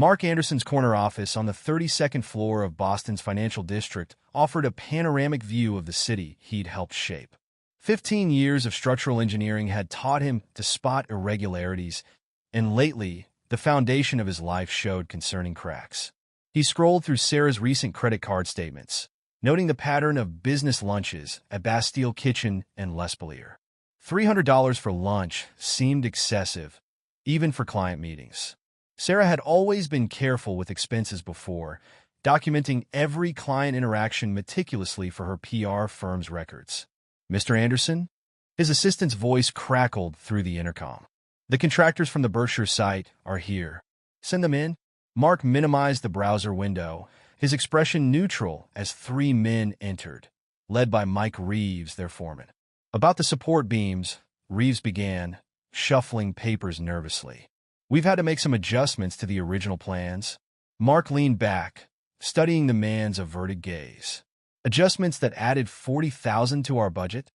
Mark Anderson's corner office on the 32nd floor of Boston's financial district offered a panoramic view of the city he'd helped shape. 15 years of structural engineering had taught him to spot irregularities, and lately, the foundation of his life showed concerning cracks. He scrolled through Sarah's recent credit card statements, noting the pattern of business lunches at Bastille Kitchen and L'Espalier. $300 for lunch seemed excessive, even for client meetings. Sarah had always been careful with expenses before, documenting every client interaction meticulously for her PR firm's records. "Mr. Anderson?" His assistant's voice crackled through the intercom. "The contractors from the Berkshire site are here. Send them in." Mark minimized the browser window, his expression neutral as three men entered, led by Mike Reeves, their foreman. "About the support beams," Reeves began, shuffling papers nervously. "We've had to make some adjustments to the original plans." Mark leaned back, studying the man's averted gaze. "Adjustments that added $40,000 to our budget?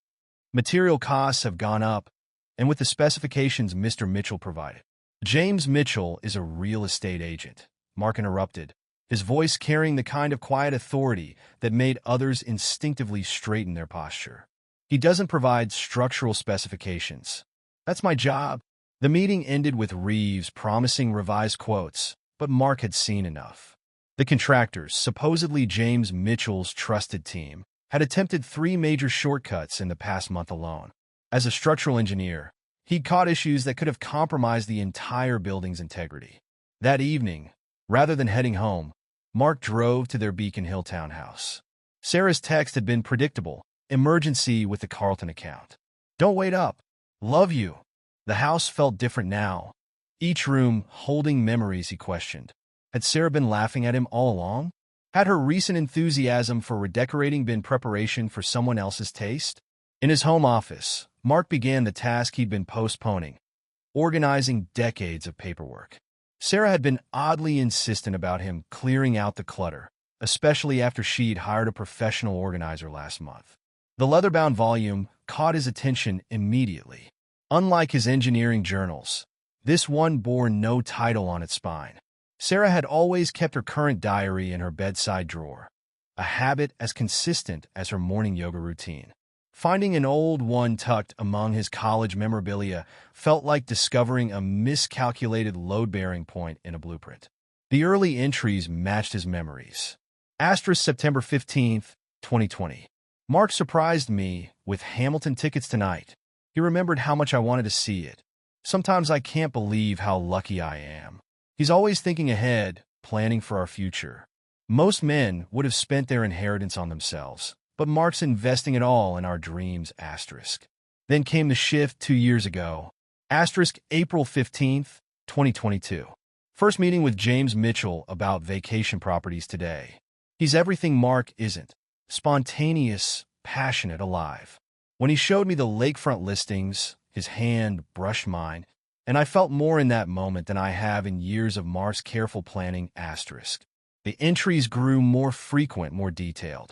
Material costs have gone up, and with the specifications Mr. Mitchell provided." "James Mitchell is a real estate agent," Mark interrupted, his voice carrying the kind of quiet authority that made others instinctively straighten their posture. "He doesn't provide structural specifications. That's my job." The meeting ended with Reeves promising revised quotes, but Mark had seen enough. The contractors, supposedly James Mitchell's trusted team, had attempted 3 major shortcuts in the past month alone. As a structural engineer, he'd caught issues that could have compromised the entire building's integrity. That evening, rather than heading home, Mark drove to their Beacon Hill townhouse. Sarah's text had been predictable: emergency with the Carlton account. "Don't wait up. Love you." The house felt different now, each room holding memories he questioned. Had Sarah been laughing at him all along? Had her recent enthusiasm for redecorating been preparation for someone else's taste? In his home office, Mark began the task he'd been postponing: organizing decades of paperwork. Sarah had been oddly insistent about him clearing out the clutter, especially after she'd hired a professional organizer last month. The leather-bound volume caught his attention immediately. Unlike his engineering journals, this one bore no title on its spine. Sarah had always kept her current diary in her bedside drawer, a habit as consistent as her morning yoga routine. Finding an old one tucked among his college memorabilia felt like discovering a miscalculated load-bearing point in a blueprint. The early entries matched his memories. September 15th, 2020. "Mark surprised me with Hamilton tickets tonight. He remembered how much I wanted to see it. Sometimes I can't believe how lucky I am. He's always thinking ahead, planning for our future. Most men would have spent their inheritance on themselves, but Mark's investing it all in our dreams, asterisk." Then came the shift 2 years ago. April 15th, 2022. "First meeting with James Mitchell about vacation properties today. He's everything Mark isn't. Spontaneous, passionate, alive. When he showed me the lakefront listings, his hand brushed mine, and I felt more in that moment than I have in years of Mark's careful planning, asterisk. The entries grew more frequent, more detailed.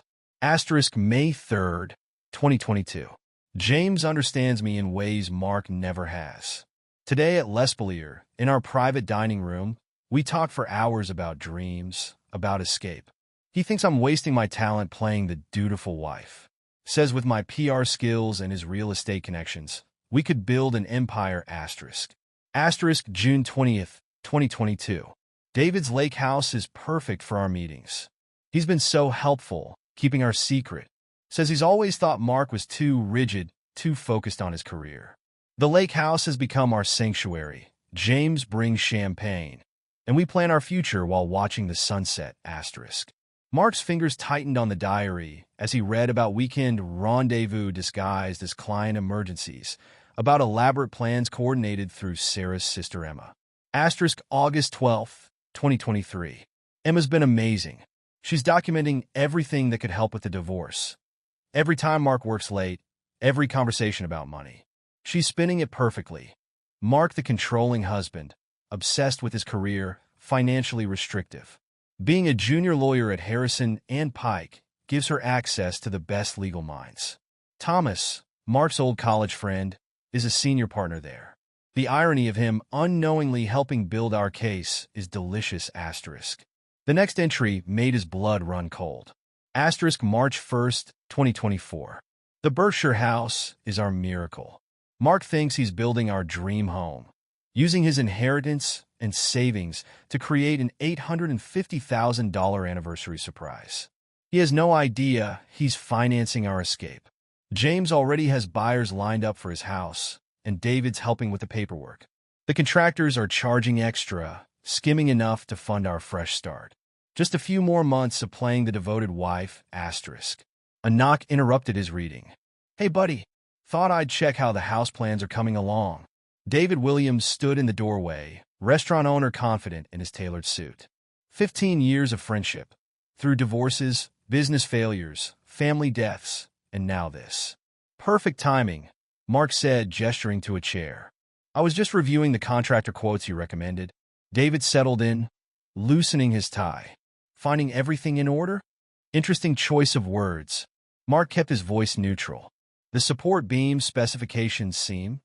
May 3rd, 2022. "James understands me in ways Mark never has. Today at L'Espalier, in our private dining room, we talked for hours about dreams, about escape. He thinks I'm wasting my talent playing the dutiful wife. Says with my PR skills and his real estate connections, we could build an empire, asterisk. June 20th, 2022. "David's lake house is perfect for our meetings. He's been so helpful, keeping our secret. Says he's always thought Mark was too rigid, too focused on his career. The lake house has become our sanctuary. James brings champagne, and we plan our future while watching the sunset, asterisk." Mark's fingers tightened on the diary as he read about weekend rendezvous disguised as client emergencies, about elaborate plans coordinated through Sarah's sister Emma. August 12th, 2023. "Emma's been amazing. She's documenting everything that could help with the divorce. Every time Mark works late, every conversation about money. She's spinning it perfectly. Mark, the controlling husband, obsessed with his career, financially restrictive. Being a junior lawyer at Harrison and Pike gives her access to the best legal minds. Thomas, Mark's old college friend, is a senior partner there. The irony of him unknowingly helping build our case is delicious. Asterisk. The next entry made his blood run cold. Asterisk March 1st, 2024. The Berkshire house is our miracle. Mark thinks he's building our dream home, using his inheritance and savings to create an $850,000 anniversary surprise. He has no idea he's financing our escape. James already has buyers lined up for his house, and David's helping with the paperwork. The contractors are charging extra, skimming enough to fund our fresh start. Just a few more months of playing the devoted wife. Asterisk. A knock interrupted his reading. "Hey, buddy. Thought I'd check how the house plans are coming along." David Williams stood in the doorway, restaurant owner confident in his tailored suit. 15 years of friendship. Through divorces, business failures, family deaths, and now this. "Perfect timing," Mark said, gesturing to a chair. "I was just reviewing the contractor quotes you recommended." David settled in, loosening his tie. "Finding everything in order?" Interesting choice of words. Mark kept his voice neutral. "The support beam specifications seem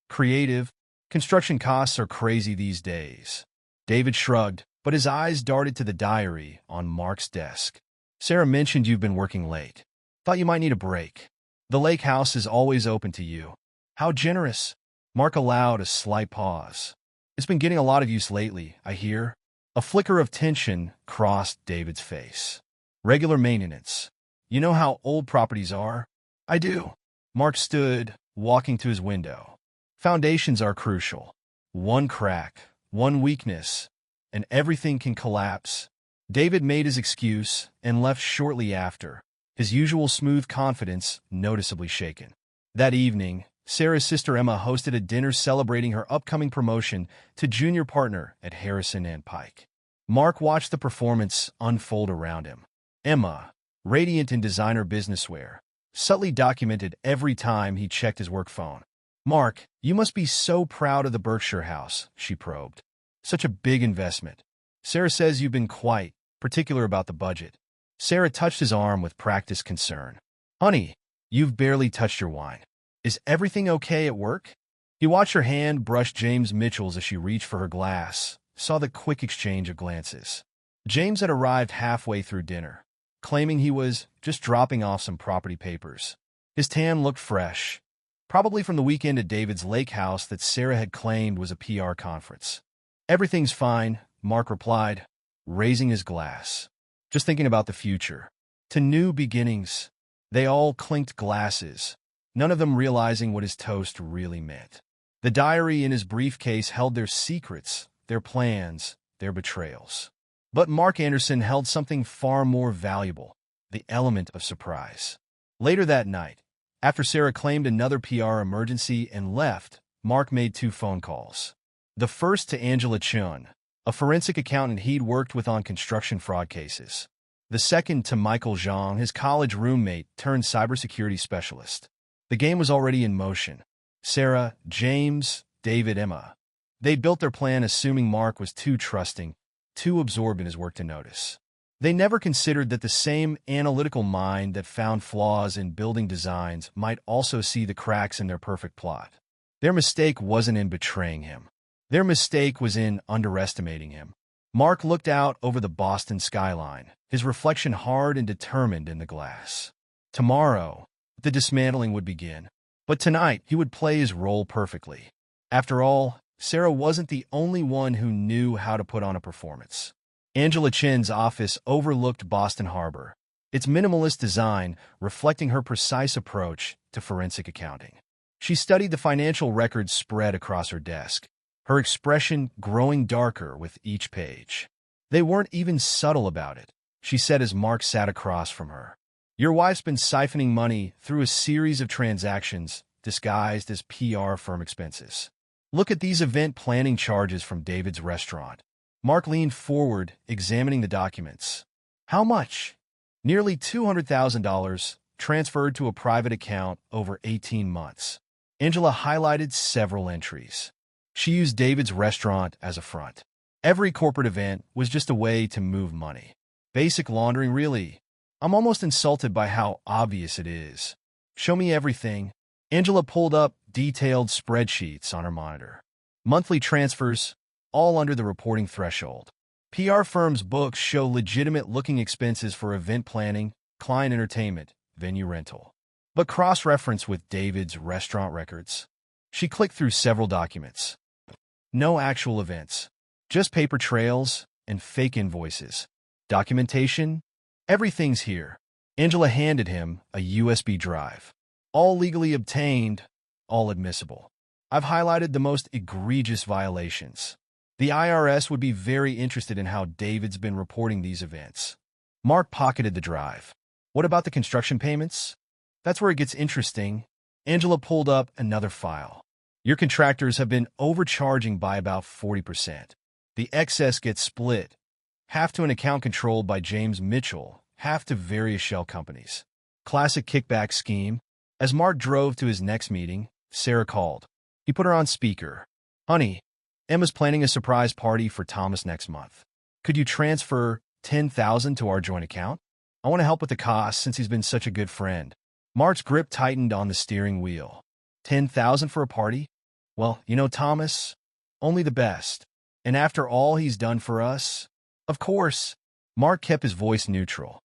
creative. Construction costs are crazy these days." David shrugged, but his eyes darted to the diary on Mark's desk. "Sarah mentioned you've been working late. Thought you might need a break. The lake house is always open to you." "How generous." Mark allowed a slight pause. "It's been getting a lot of use lately, I hear." A flicker of tension crossed David's face. "Regular maintenance. You know how old properties are?" "I do." Mark stood, walking to his window. "Foundations are crucial. One crack, one weakness, and everything can collapse." David made his excuse and left shortly after, his usual smooth confidence noticeably shaken. That evening, Sarah's sister Emma hosted a dinner celebrating her upcoming promotion to junior partner at Harrison and Pike. Mark watched the performance unfold around him. Emma, radiant in designer businesswear, subtly documented every time he checked his work phone. "Mark, you must be so proud of the Berkshire house," she probed. "Such a big investment." "Sarah says you've been quite particular about the budget." Sarah touched his arm with practiced concern. "Honey, you've barely touched your wine. Is everything okay at work?" He watched her hand brush James Mitchell's as she reached for her glass, saw the quick exchange of glances. James had arrived halfway through dinner, claiming he was just dropping off some property papers. His tan looked fresh, probably from the weekend at David's lake house that Sarah had claimed was a PR conference. "Everything's fine," Mark replied, raising his glass. "Just thinking about the future. To new beginnings." They all clinked glasses, none of them realizing what his toast really meant. The diary in his briefcase held their secrets, their plans, their betrayals. But Mark Anderson held something far more valuable, the element of surprise. Later that night, after Sarah claimed another PR emergency and left, Mark made 2 phone calls. The first to Angela Chun, a forensic accountant he'd worked with on construction fraud cases. The second to Michael Zhang, his college roommate turned cybersecurity specialist. The game was already in motion. Sarah, James, David, Emma. They'd built their plan assuming Mark was too trusting, too absorbed in his work to notice. They never considered that the same analytical mind that found flaws in building designs might also see the cracks in their perfect plot. Their mistake wasn't in betraying him. Their mistake was in underestimating him. Mark looked out over the Boston skyline, his reflection hard and determined in the glass. Tomorrow, the dismantling would begin. But tonight, he would play his role perfectly. After all, Sarah wasn't the only one who knew how to put on a performance. Angela Chen's office overlooked Boston Harbor, its minimalist design reflecting her precise approach to forensic accounting. She studied the financial records spread across her desk, her expression growing darker with each page. "They weren't even subtle about it," she said as Mark sat across from her. "Your wife's been siphoning money through a series of transactions disguised as PR firm expenses. Look at these event planning charges from David's restaurant." Mark leaned forward, examining the documents. "How much?" "Nearly $200,000, transferred to a private account over 18 months. Angela highlighted several entries. She used David's restaurant as a front. Every corporate event was just a way to move money. Basic laundering, really. I'm almost insulted by how obvious it is. Show me everything. Angela pulled up detailed spreadsheets on her monitor. monthly transfers, all under the reporting threshold. PR firms' books show legitimate-looking expenses for event planning, client entertainment, venue rental. But cross-reference with David's restaurant records. She clicked through several documents. No actual events, just paper trails and fake invoices. Documentation? Everything's here. Angela handed him a USB drive. All legally obtained, all admissible. I've highlighted the most egregious violations. The IRS would be very interested in how David's been reporting these events. Mark pocketed the drive. What about the construction payments? That's where it gets interesting. Angela pulled up another file. Your contractors have been overcharging by about 40%. The excess gets split, half to an account controlled by James Mitchell, half to various shell companies. Classic kickback scheme. As Mark drove to his next meeting, Sarah called. He put her on speaker. Honey, Emma's planning a surprise party for Thomas next month. Could you transfer $10,000 to our joint account? I want to help with the costs since he's been such a good friend. Mark's grip tightened on the steering wheel. $10,000 for a party? Well, you know, Thomas, only the best. And after all he's done for us? Of course. Mark kept his voice neutral.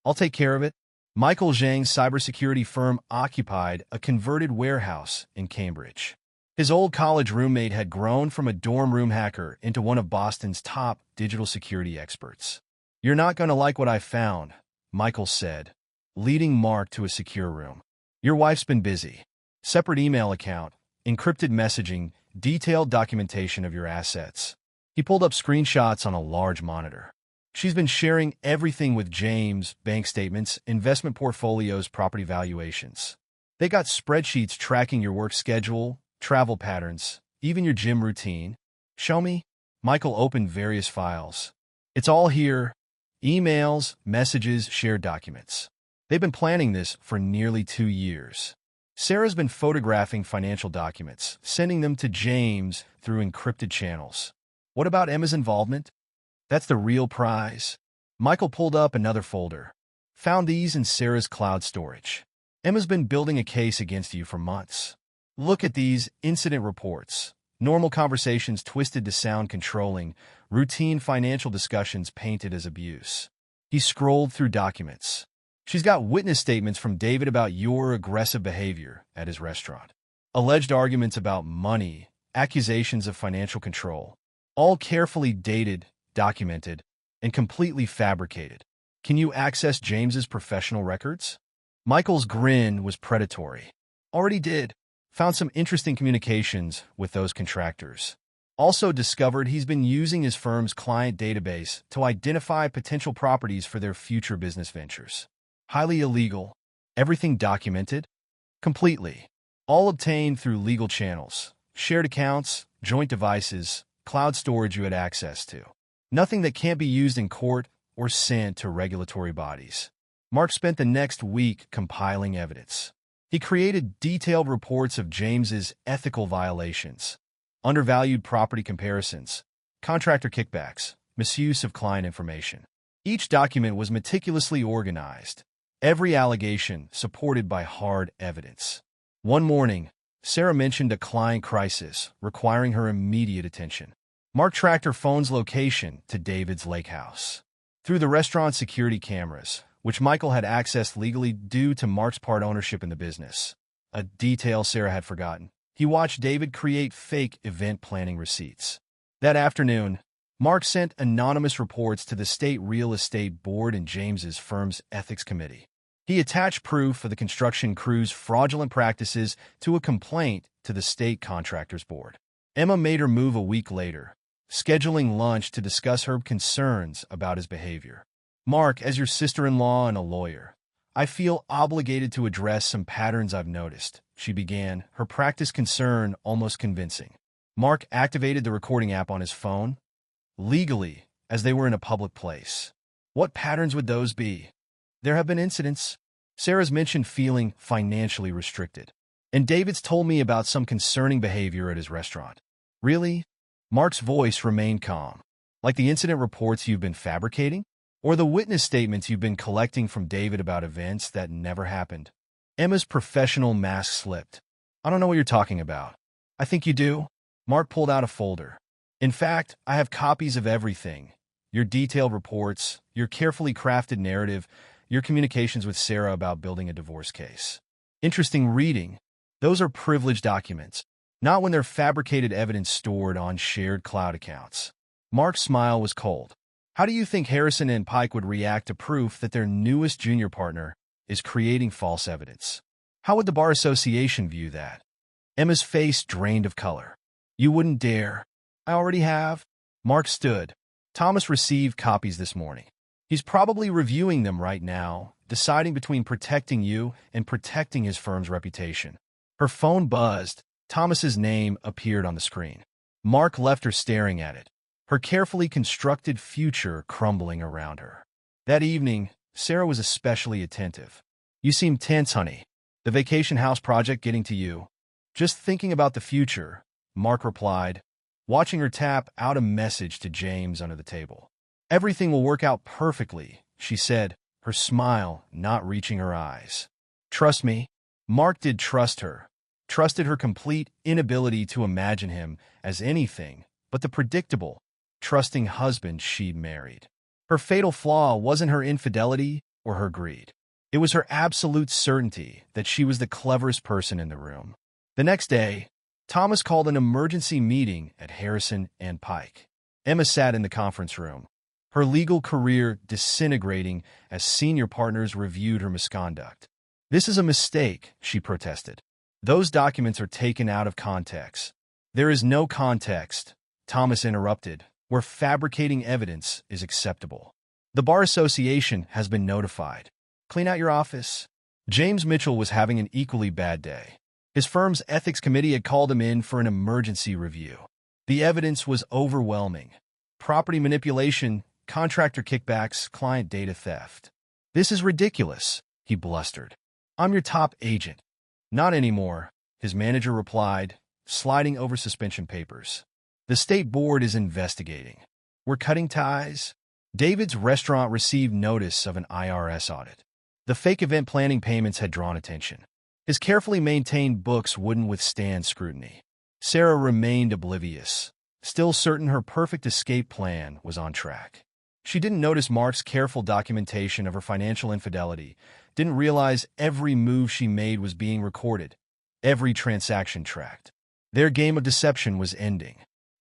I'll take care of it. Michael Zhang's cybersecurity firm occupied a converted warehouse in Cambridge. His old college roommate had grown from a dorm room hacker into one of Boston's top digital security experts. You're not going to like what I found, Michael said, leading Mark to a secure room. Your wife's been busy. Separate email account, encrypted messaging, detailed documentation of your assets. He pulled up screenshots on a large monitor. She's been sharing everything with James, bank statements, investment portfolios, property valuations. They got spreadsheets tracking your work schedule, travel patterns, even your gym routine. Show me? Michael opened various files. It's all here. Emails, messages, shared documents. They've been planning this for nearly 2 years. Sarah's been photographing financial documents, sending them to James through encrypted channels. What about Emma's involvement? That's the real prize. Michael pulled up another folder. Found these in Sarah's cloud storage. Emma's been building a case against you for months. Look at these incident reports. Normal conversations twisted to sound controlling, routine financial discussions painted as abuse. He scrolled through documents. She's got witness statements from David about your aggressive behavior at his restaurant. Alleged arguments about money, accusations of financial control. All carefully dated, documented, and completely fabricated. Can you access James's professional records? Michael's grin was predatory. Already did. Found some interesting communications with those contractors. Also discovered he's been using his firm's client database to identify potential properties for their future business ventures. Highly illegal. Everything documented? Completely. All obtained through legal channels. Shared accounts, joint devices, cloud storage you had access to. Nothing that can't be used in court or sent to regulatory bodies. Mark spent the next week compiling evidence. He created detailed reports of James's ethical violations, undervalued property comparisons, contractor kickbacks, misuse of client information. Each document was meticulously organized, every allegation supported by hard evidence. One morning, Sarah mentioned a client crisis requiring her immediate attention. Mark tracked her phone's location to David's lake house. Through the restaurant's security cameras, which Michael had accessed legally due to Mark's part ownership in the business, a detail Sarah had forgotten, he watched David create fake event planning receipts. That afternoon, Mark sent anonymous reports to the State Real Estate Board and James's firm's ethics committee. He attached proof of the construction crew's fraudulent practices to a complaint to the State Contractors Board. Emma made her move a week later, scheduling lunch to discuss her concerns about his behavior. Mark, as your sister-in-law and a lawyer, I feel obligated to address some patterns I've noticed, she began, her practice concern almost convincing. Mark activated the recording app on his phone, legally, as they were in a public place. What patterns would those be? There have been incidents. Sarah's mentioned feeling financially restricted. And David's told me about some concerning behavior at his restaurant. Really? Mark's voice remained calm. Like the incident reports you've been fabricating? Or the witness statements you've been collecting from David about events that never happened? Emma's professional mask slipped. I don't know what you're talking about. I think you do. Mark pulled out a folder. In fact, I have copies of everything. Your detailed reports, your carefully crafted narrative, your communications with Sarah about building a divorce case. Interesting reading. Those are privileged documents, not when they're fabricated evidence stored on shared cloud accounts. Mark's smile was cold. How do you think Harrison and Pike would react to proof that their newest junior partner is creating false evidence? How would the Bar Association view that? Emma's face drained of color. You wouldn't dare. I already have. Mark stood. Thomas received copies this morning. He's probably reviewing them right now, deciding between protecting you and protecting his firm's reputation. Her phone buzzed. Thomas's name appeared on the screen. Mark left her staring at it, her carefully constructed future crumbling around her. That evening, Sarah was especially attentive. You seem tense, honey. The vacation house project getting to you? Just thinking about the future, Mark replied, watching her tap out a message to James under the table. Everything will work out perfectly, she said, her smile not reaching her eyes. Trust me. Mark did trust her, trusted her complete inability to imagine him as anything but the predictable, trusting husband she'd married. Her fatal flaw wasn't her infidelity or her greed. It was her absolute certainty that she was the cleverest person in the room. The next day, Thomas called an emergency meeting at Harrison and Pike. Emma sat in the conference room, her legal career disintegrating as senior partners reviewed her misconduct. This is a mistake, she protested. Those documents are taken out of context. There is no context, Thomas interrupted, where fabricating evidence is acceptable. The Bar Association has been notified. Clean out your office. James Mitchell was having an equally bad day. His firm's ethics committee had called him in for an emergency review. The evidence was overwhelming. Property manipulation, contractor kickbacks, client data theft. This is ridiculous, he blustered. I'm your top agent. Not anymore, his manager replied, sliding over suspension papers. The state board is investigating. We're cutting ties. David's restaurant received notice of an IRS audit. The fake event planning payments had drawn attention. His carefully maintained books wouldn't withstand scrutiny. Sarah remained oblivious, still certain her perfect escape plan was on track. She didn't notice Mark's careful documentation of her financial infidelity, didn't realize every move she made was being recorded, every transaction tracked. Their game of deception was ending,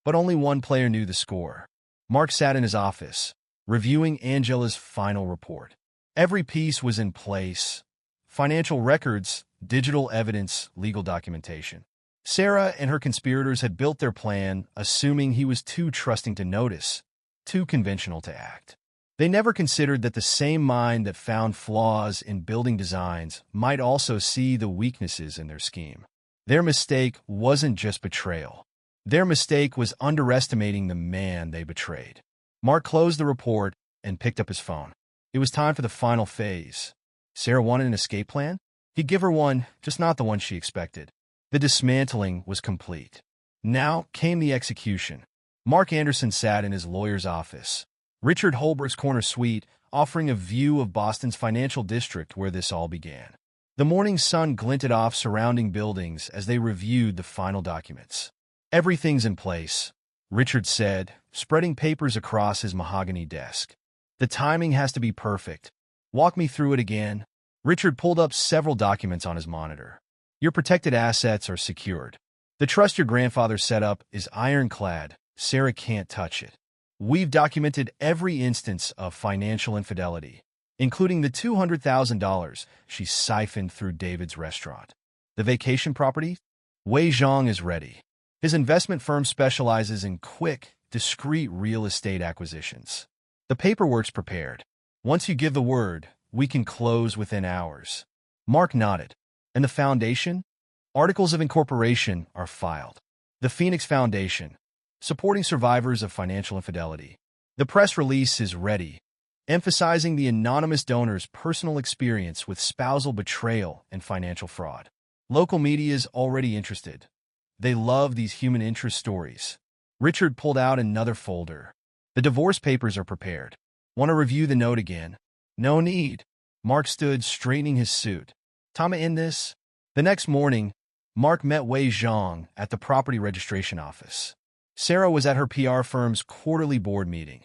but only one player knew the score. Mark sat in his office, reviewing Angela's final report. Every piece was in place. Financial records, digital evidence, legal documentation. Sarah and her conspirators had built their plan, assuming he was too trusting to notice, too conventional to act. They never considered that the same mind that found flaws in building designs might also see the weaknesses in their scheme. Their mistake wasn't just betrayal. Their mistake was underestimating the man they betrayed. Mark closed the report and picked up his phone. It was time for the final phase. Sarah wanted an escape plan? He'd give her one, just not the one she expected. The dismantling was complete. Now came the execution. Mark Anderson sat in his lawyer's office, Richard Holbrook's corner suite, offering a view of Boston's financial district where this all began. The morning sun glinted off surrounding buildings as they reviewed the final documents. Everything's in place, Richard said, spreading papers across his mahogany desk. The timing has to be perfect. Walk me through it again. Richard pulled up several documents on his monitor. Your protected assets are secured. The trust your grandfather set up is ironclad. Sarah can't touch it. We've documented every instance of financial infidelity, including the $200,000 she siphoned through David's restaurant. The vacation property? Wei Zhang is ready. His investment firm specializes in quick, discreet real estate acquisitions. The paperwork's prepared. Once you give the word, we can close within hours. Mark nodded. And the foundation? Articles of incorporation are filed. The Phoenix Foundation, supporting survivors of financial infidelity. The press release is ready, emphasizing the anonymous donor's personal experience with spousal betrayal and financial fraud. Local media is already interested. They love these human interest stories. Richard pulled out another folder. The divorce papers are prepared. Want to review the note again? No need. Mark stood straightening his suit. Time to end this? The next morning, Mark met Wei Zhang at the property registration office. Sarah was at her PR firm's quarterly board meeting.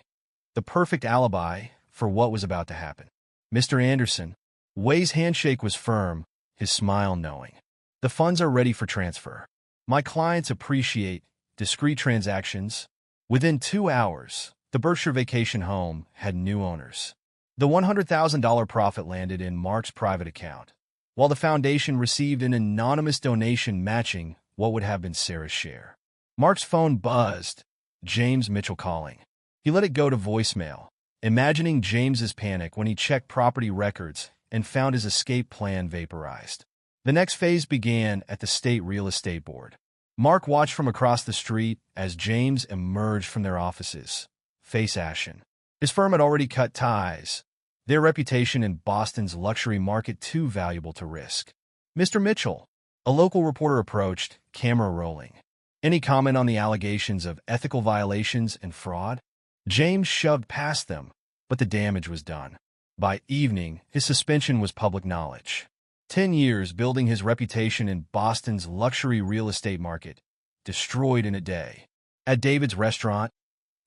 The perfect alibi for what was about to happen. Mr. Anderson. Wei's handshake was firm, his smile knowing. The funds are ready for transfer. My clients appreciate discreet transactions. Within 2 hours, the Berkshire vacation home had new owners. The $100,000 profit landed in Mark's private account, while the foundation received an anonymous donation matching what would have been Sarah's share. Mark's phone buzzed. James Mitchell calling. He let it go to voicemail, imagining James's panic when he checked property records and found his escape plan vaporized. The next phase began at the State Real Estate Board. Mark watched from across the street as James emerged from their offices, face ashen. His firm had already cut ties, their reputation in Boston's luxury market too valuable to risk. Mr. Mitchell, a local reporter approached, camera rolling. Any comment on the allegations of ethical violations and fraud? James shoved past them, but the damage was done. By evening, his suspension was public knowledge. 10 years building his reputation in Boston's luxury real estate market, destroyed in a day. At David's restaurant,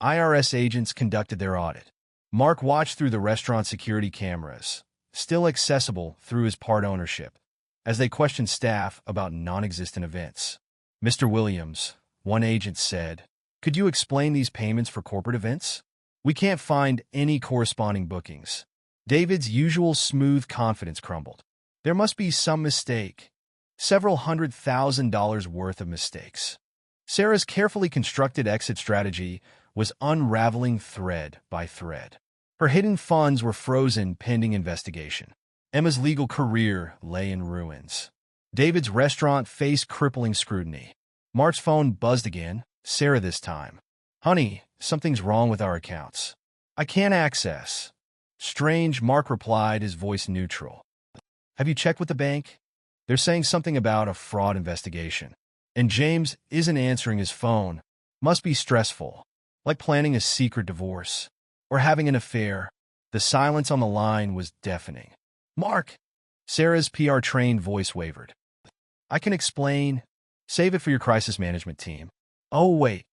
IRS agents conducted their audit. Mark watched through the restaurant security cameras, still accessible through his part ownership, as they questioned staff about non-existent events. Mr. Williams, one agent said, "Could you explain these payments for corporate events? We can't find any corresponding bookings." David's usual smooth confidence crumbled. There must be some mistake. Several $100,000 worth of mistakes. Sarah's carefully constructed exit strategy was unraveling thread by thread. Her hidden funds were frozen pending investigation. Emma's legal career lay in ruins. David's restaurant faced crippling scrutiny. Mark's phone buzzed again, Sarah this time. "Honey, something's wrong with our accounts. I can't access." "Strange," Mark replied, his voice neutral. "Have you checked with the bank? They're saying something about a fraud investigation." And James isn't answering his phone. Must be stressful, like planning a secret divorce or having an affair. The silence on the line was deafening. "Mark!" Sarah's PR-trained voice wavered. "I can explain. Save it for your crisis management team." "Oh, wait.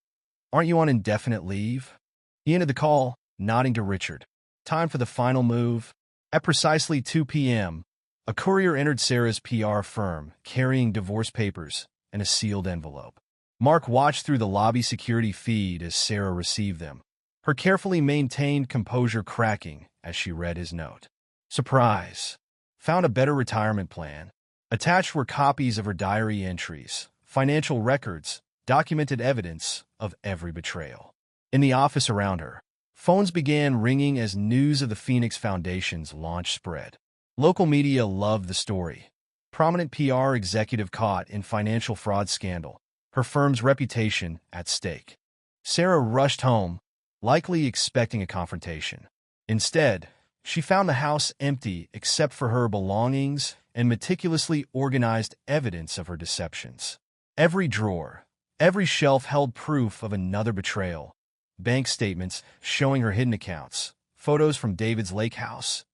Aren't you on indefinite leave?" He ended the call, nodding to Richard. Time for the final move. At precisely 2 p.m., a courier entered Sarah's PR firm, carrying divorce papers and a sealed envelope. Mark watched through the lobby security feed as Sarah received them, her carefully maintained composure cracking as she read his note. Surprise. Found a better retirement plan. Attached were copies of her diary entries, financial records, documented evidence of every betrayal. In the office around her, phones began ringing as news of the Phoenix Foundation's launch spread. Local media loved the story. Prominent PR executive caught in financial fraud scandal, her firm's reputation at stake. Sarah rushed home, likely expecting a confrontation. Instead, she found the house empty except for her belongings and meticulously organized evidence of her deceptions. Every drawer, every shelf held proof of another betrayal. Bank statements showing her hidden accounts, photos from David's lake house,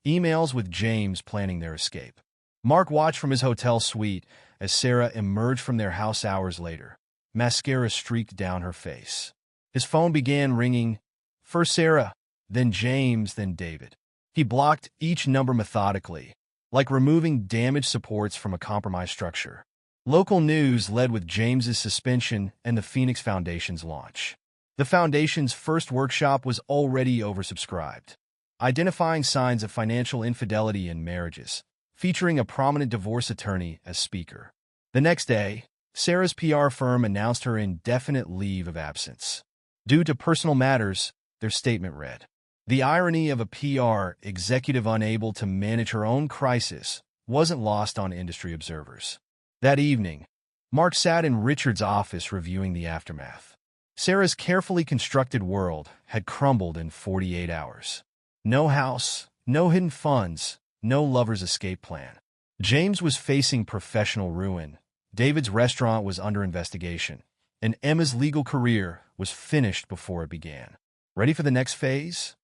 emails with James planning their escape. Mark watched from his hotel suite as Sarah emerged from their house hours later. Mascara streaked down her face. His phone began ringing, first Sarah, then James, then David. He blocked each number methodically, like removing damaged supports from a compromised structure. Local news led with James's suspension and the Phoenix Foundation's launch. The Foundation's first workshop was already oversubscribed, identifying signs of financial infidelity in marriages, featuring a prominent divorce attorney as speaker. The next day, Sarah's PR firm announced her indefinite leave of absence. Due to personal matters, their statement read. The irony of a PR executive unable to manage her own crisis wasn't lost on industry observers. That evening, Mark sat in Richard's office reviewing the aftermath. Sarah's carefully constructed world had crumbled in 48 hours. No house, no hidden funds, no lover's escape plan. James was facing professional ruin, David's restaurant was under investigation, and Emma's legal career was finished before it began. Ready for the next phase?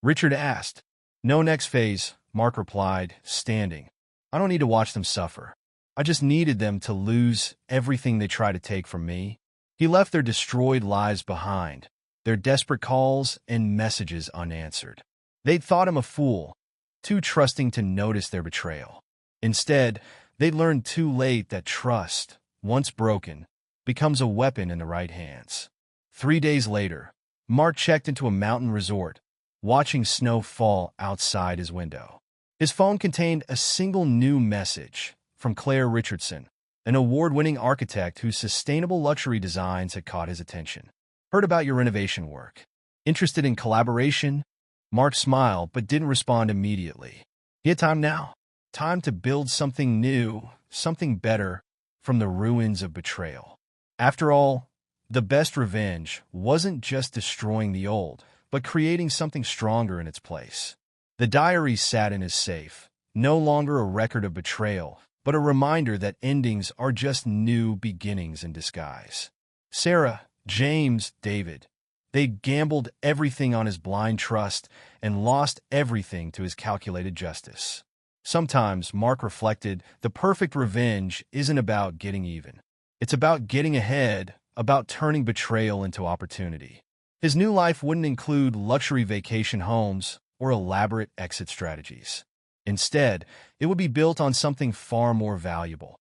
Richard asked. No next phase, Mark replied, standing. I don't need to watch them suffer. I just needed them to lose everything they try to take from me. He left their destroyed lives behind, their desperate calls and messages unanswered. They'd thought him a fool, too trusting to notice their betrayal. Instead, they'd learned too late that trust, once broken, becomes a weapon in the right hands. 3 days later, Mark checked into a mountain resort, watching snow fall outside his window. His phone contained a single new message from Claire Richardson, an award-winning architect whose sustainable luxury designs had caught his attention. Heard about your renovation work. Interested in collaboration? Mark smiled but didn't respond immediately. He had time now. Time to build something new, something better, from the ruins of betrayal. After all, the best revenge wasn't just destroying the old, but creating something stronger in its place. The diary sat in his safe, no longer a record of betrayal, but a reminder that endings are just new beginnings in disguise. Sarah, James, David, they gambled everything on his blind trust and lost everything to his calculated justice. Sometimes, Mark reflected, the perfect revenge isn't about getting even. It's about getting ahead, about turning betrayal into opportunity. His new life wouldn't include luxury vacation homes or elaborate exit strategies. Instead, it would be built on something far more valuable: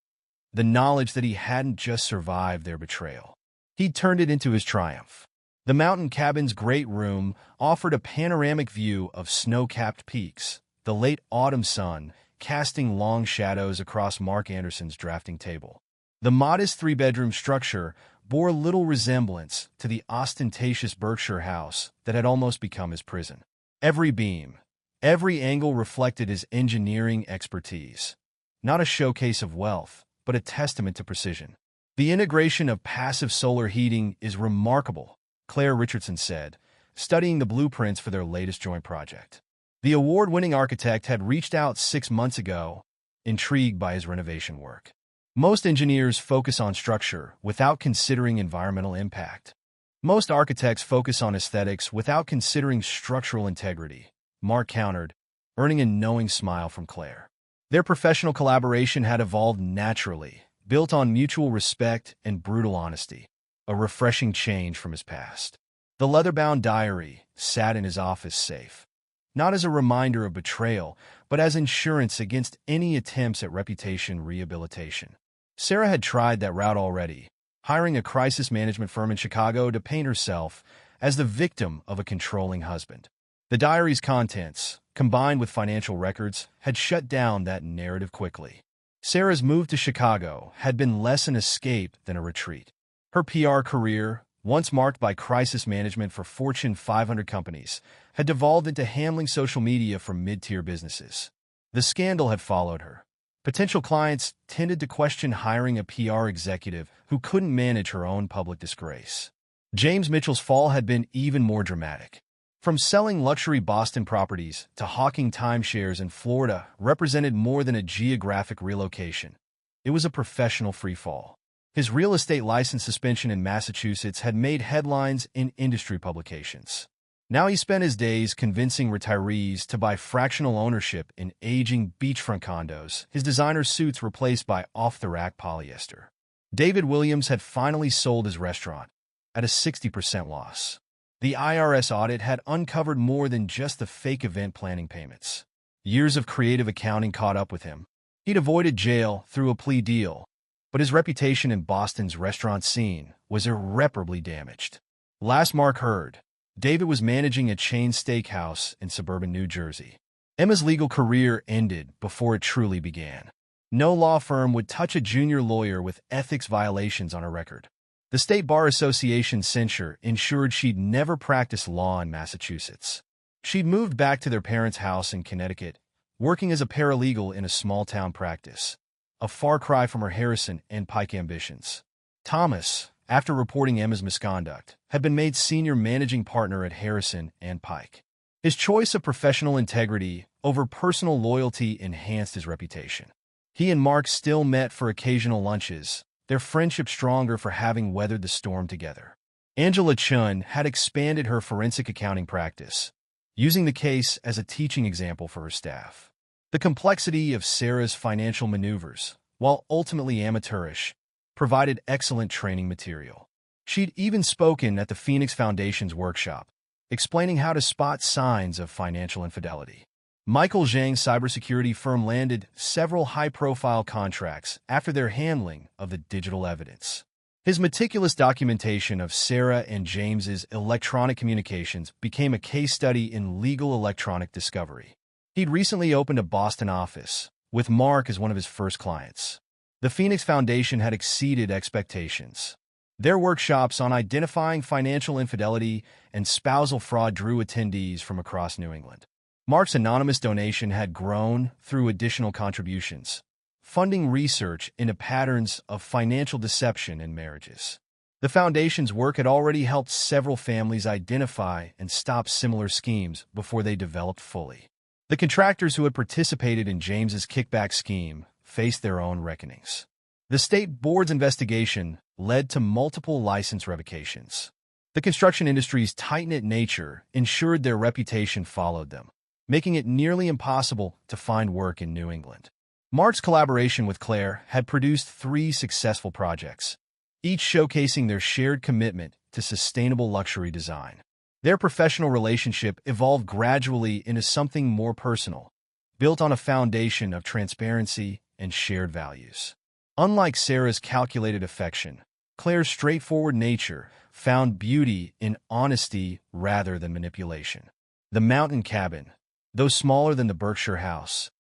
the knowledge that he hadn't just survived their betrayal. He'd turned it into his triumph. The mountain cabin's great room offered a panoramic view of snow-capped peaks, the late autumn sun casting long shadows across Mark Anderson's drafting table. The modest three-bedroom structure bore little resemblance to the ostentatious Berkshire house that had almost become his prison. Every beam, every angle reflected his engineering expertise. Not a showcase of wealth, but a testament to precision. The integration of passive solar heating is remarkable, Claire Richardson said, studying the blueprints for their latest joint project. The award-winning architect had reached out 6 months ago, intrigued by his renovation work. Most engineers focus on structure without considering environmental impact. Most architects focus on aesthetics without considering structural integrity, Mark countered, earning a knowing smile from Claire. Their professional collaboration had evolved naturally, built on mutual respect and brutal honesty, a refreshing change from his past. The leather-bound diary sat in his office safe, not as a reminder of betrayal, but as insurance against any attempts at reputation rehabilitation. Sarah had tried that route already, hiring a crisis management firm in Chicago to paint herself as the victim of a controlling husband. The diary's contents, combined with financial records, had shut down that narrative quickly. Sarah's move to Chicago had been less an escape than a retreat. Her PR career, once marked by crisis management for Fortune 500 companies, had devolved into handling social media for mid-tier businesses. The scandal had followed her. Potential clients tended to question hiring a PR executive who couldn't manage her own public disgrace. James Mitchell's fall had been even more dramatic. From selling luxury Boston properties to hawking timeshares in Florida represented more than a geographic relocation. It was a professional freefall. His real estate license suspension in Massachusetts had made headlines in industry publications. Now he spent his days convincing retirees to buy fractional ownership in aging beachfront condos, his designer suits replaced by off-the-rack polyester. David Williams had finally sold his restaurant at a 60% loss. The IRS audit had uncovered more than just the fake event planning payments. Years of creative accounting caught up with him. He'd avoided jail through a plea deal, but his reputation in Boston's restaurant scene was irreparably damaged. Last Mark heard, David was managing a chain steakhouse in suburban New Jersey. Emma's legal career ended before it truly began. No law firm would touch a junior lawyer with ethics violations on her record. The State Bar Association's censure ensured she'd never practice law in Massachusetts. She'd moved back to their parents' house in Connecticut, working as a paralegal in a small-town practice, a far cry from her Harrison and Pike ambitions. Thomas, after reporting Emma's misconduct, had been made senior managing partner at Harrison and Pike. His choice of professional integrity over personal loyalty enhanced his reputation. He and Mark still met for occasional lunches, their friendship stronger for having weathered the storm together. Angela Chun had expanded her forensic accounting practice, using the case as a teaching example for her staff. The complexity of Sarah's financial maneuvers, while ultimately amateurish, provided excellent training material. She'd even spoken at the Phoenix Foundation's workshop, explaining how to spot signs of financial infidelity. Michael Zhang's cybersecurity firm landed several high-profile contracts after their handling of the digital evidence. His meticulous documentation of Sarah and James's electronic communications became a case study in legal electronic discovery. He'd recently opened a Boston office, with Mark as one of his first clients. The Phoenix Foundation had exceeded expectations. Their workshops on identifying financial infidelity and spousal fraud drew attendees from across New England. Mark's anonymous donation had grown through additional contributions, funding research into patterns of financial deception in marriages. The Foundation's work had already helped several families identify and stop similar schemes before they developed fully. The contractors who had participated in James's kickback scheme faced their own reckonings. The state board's investigation led to multiple license revocations. The construction industry's tight-knit nature ensured their reputation followed them, making it nearly impossible to find work in New England. Mark's collaboration with Claire had produced 3 successful projects, each showcasing their shared commitment to sustainable luxury design. Their professional relationship evolved gradually into something more personal, built on a foundation of transparency and shared values. Unlike Sarah's calculated affection, Claire's straightforward nature found beauty in honesty rather than manipulation. The mountain cabin, though smaller than the Berkshire house,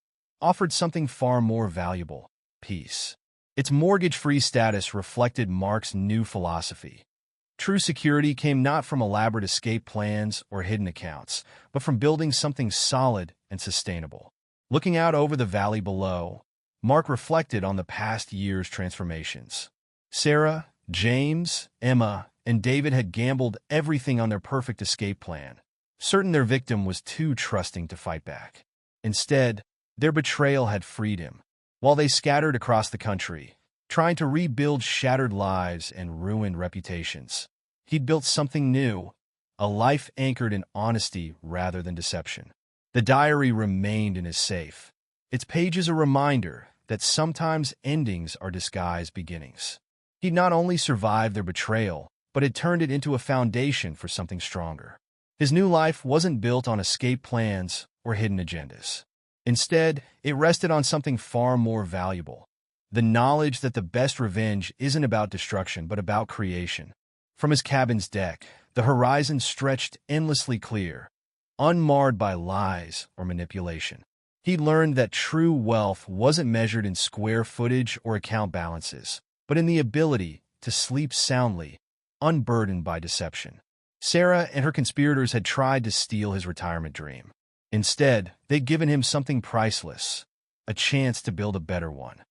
offered something far more valuable: peace. Its mortgage-free status reflected Mark's new philosophy. True security came not from elaborate escape plans or hidden accounts, but from building something solid and sustainable. Looking out over the valley below, Mark reflected on the past year's transformations. Sarah, James, Emma, and David had gambled everything on their perfect escape plan, certain their victim was too trusting to fight back. Instead, their betrayal had freed him. While they scattered across the country, trying to rebuild shattered lives and ruined reputations, he'd built something new, a life anchored in honesty rather than deception. The diary remained in his safe, its pages a reminder that sometimes endings are disguised beginnings. He'd not only survived their betrayal, but had turned it into a foundation for something stronger. His new life wasn't built on escape plans or hidden agendas. Instead, it rested on something far more valuable: the knowledge that the best revenge isn't about destruction but about creation. From his cabin's deck, the horizon stretched endlessly clear, unmarred by lies or manipulation. He learned that true wealth wasn't measured in square footage or account balances, but in the ability to sleep soundly, unburdened by deception. Sarah and her conspirators had tried to steal his retirement dream. Instead, they'd given him something priceless: a chance to build a better one.